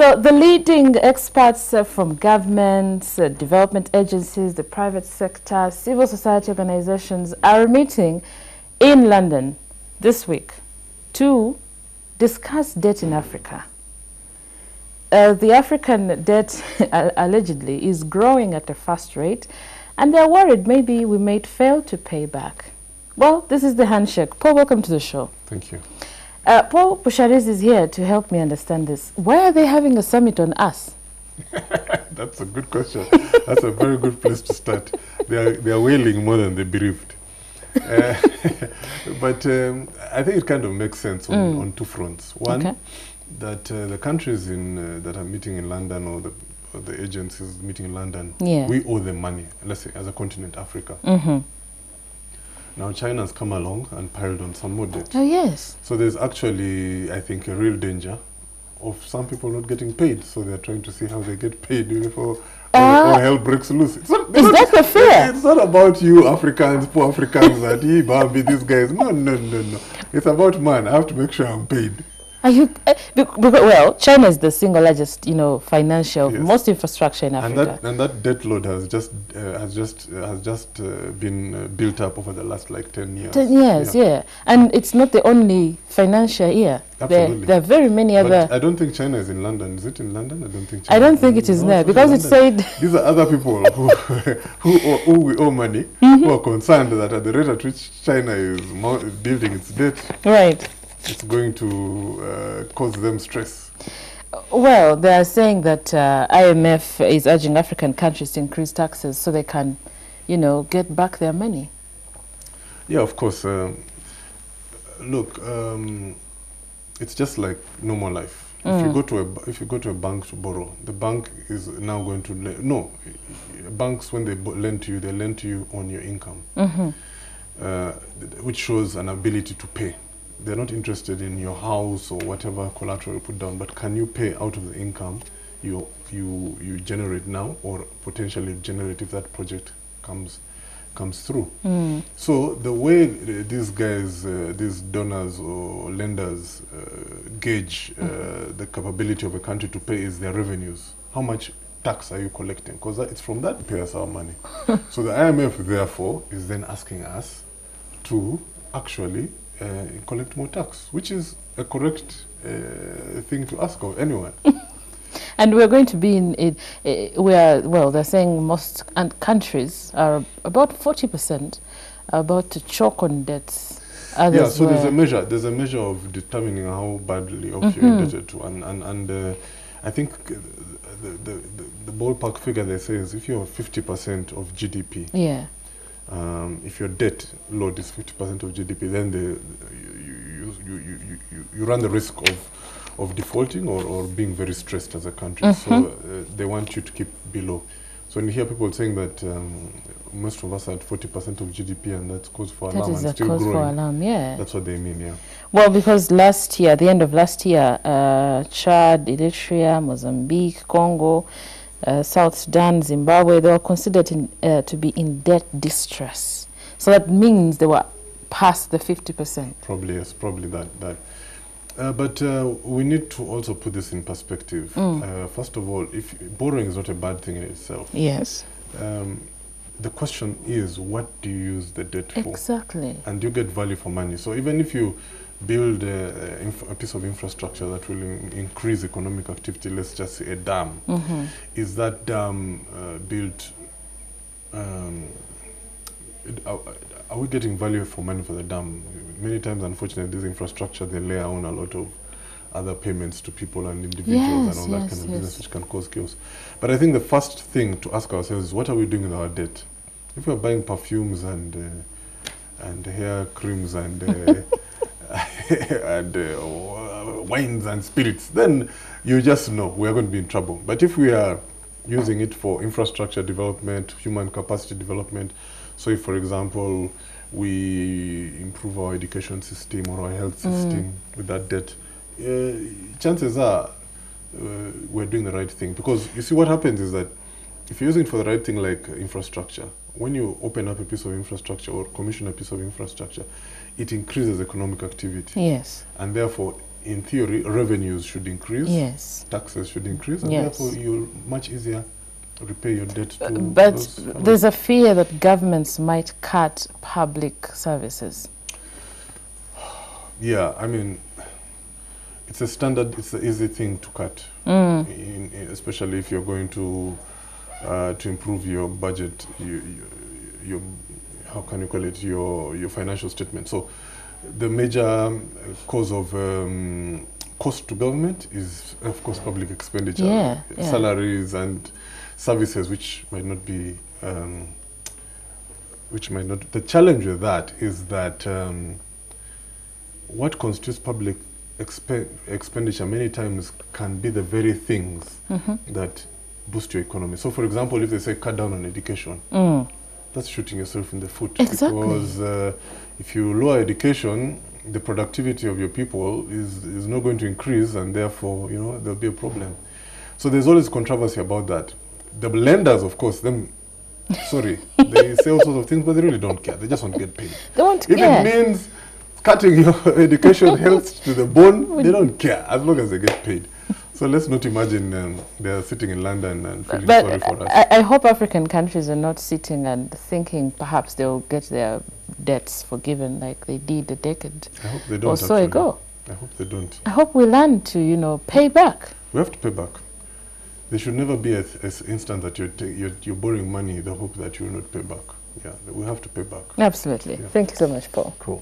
So the leading experts from governments, development agencies, the private sector, civil society organizations are meeting in London this week to discuss debt in Africa. The African debt allegedly is growing at a fast rate, and they're worried maybe we might fail to pay back. Well, this is the Handshake. Paul, welcome to the show. Thank you. Paul Pusharis is here to help me understand this. Why are they having a summit on us? That's a good question. That's a very good place to start. They are wailing more than they bereaved. But I think it kind of makes sense on two fronts. One, that the countries that are meeting in London, or the agencies meeting in London, we owe them money, let's say, as a continent, Africa. Now China's come along and piled on some more debt. Oh, yes. So there's actually, I think, a real danger of some people not getting paid. So they're trying to see how they get paid before all hell breaks loose. Is that the fear? It's not about you Africans, poor Africans, that these guys. No. It's about, man, I have to make sure I'm paid. Are you? Well, China is the single largest, financial, most infrastructure in Africa. And that debt load has just been built up over the last like 10 years. 10 years, yeah. And it's not the only financial year. Absolutely. There are very many other. I don't think China is in London. Is it in London? I don't think. I don't think it is there, because it said these are other people who we owe money, who are concerned that at the rate at which China is building its debt, right, it's going to cause them stress. Well, they are saying that IMF is urging African countries to increase taxes so they can, get back their money. Yeah, of course. Look, it's just like normal life. If you go to a bank to borrow, the bank is now going to banks, when they lend to you, they lend to you on your income, which shows an ability to pay. They're not interested in your house or whatever collateral you put down, but can you pay out of the income you generate now, or potentially generate if that project comes through? So the way these guys, these donors or lenders gauge the capability of a country to pay is their revenues. How much tax are you collecting? Because it's from that we pay us our money. So the IMF, therefore, is then asking us to actually collect more tax, which is a correct thing to ask of anyone. And we're going to be in they're saying most countries are about 40% about to choke on debts. Yeah, so there's a measure of determining how badly off you're indebted to, and I think the ballpark figure they say is if you're 50% of GDP. Yeah. If your debt load is 50% of GDP, then you run the risk of defaulting or being very stressed as a country. So they want you to keep below. So when you hear people saying that most of us are at 40% of GDP, and that's cause for alarm and still growing. For alarm, yeah. That's what they mean, yeah. Well, because last year, at the end of last year, Chad, Eritrea, Mozambique, Congo, South Sudan, Zimbabwe, they were considered to be in debt distress. So that means they were past the 50%. Probably, yes, probably that. But we need to also put this in perspective. First of all, if borrowing is not a bad thing in itself. Yes. The question is, what do you use the debt for? Exactly. And do you get value for money? So even if you build a piece of infrastructure that will increase economic activity, let's just say a dam, is that dam built, are we getting value for money for the dam? Many times, unfortunately, this infrastructure, they layer on a lot of other payments to people and individuals and all that kind of business, which can cause chaos. But I think the first thing to ask ourselves is, what are we doing with our debt? If we're buying perfumes and hair creams and wines and spirits, then you just know we're going to be in trouble. But if we are using it for infrastructure development, human capacity development, so if, for example, we improve our education system or our health system with that debt, chances are we're doing the right thing. Because you see, what happens is that if you're using it for the right thing, like infrastructure, when you open up a piece of infrastructure or commission a piece of infrastructure, it increases economic activity. Yes. And therefore, in theory, revenues should increase, yes, taxes should increase, and yes, therefore you'll much easier repay your debt to but those families. there's a fear that governments might cut public services. Yeah, I mean, it's a standard, it's an easy thing to cut, especially if you're going to improve your budget, your how can you call it, your financial statement. So the major cause of cost to government is, of course, public expenditure, salaries and services, which might not be, the challenge with that is that what constitutes public expenditure many times can be the very things that boost your economy. So, for example, if they say cut down on education, that's shooting yourself in the foot. Exactly. Because if you lower education, the productivity of your people is not going to increase, and therefore, you know, there'll be a problem. So there's always controversy about that. The lenders, of course, sorry, they say all sorts of things, but they really don't care. They just want to get paid. They won't If care. it means cutting your education health to the bone, they don't care, as long as they get paid. So let's not imagine they're sitting in London and feeling sorry for us. I hope African countries are not sitting and thinking perhaps they'll get their debts forgiven like they did a decade I hope they don't or so ago. I hope they don't. I hope we learn to, you know, pay back. We have to pay back. There should never be an instant that you're borrowing money in the hope that you will not pay back. Yeah, we have to pay back. Absolutely. Yeah. Thank you so much, Paul. Cool.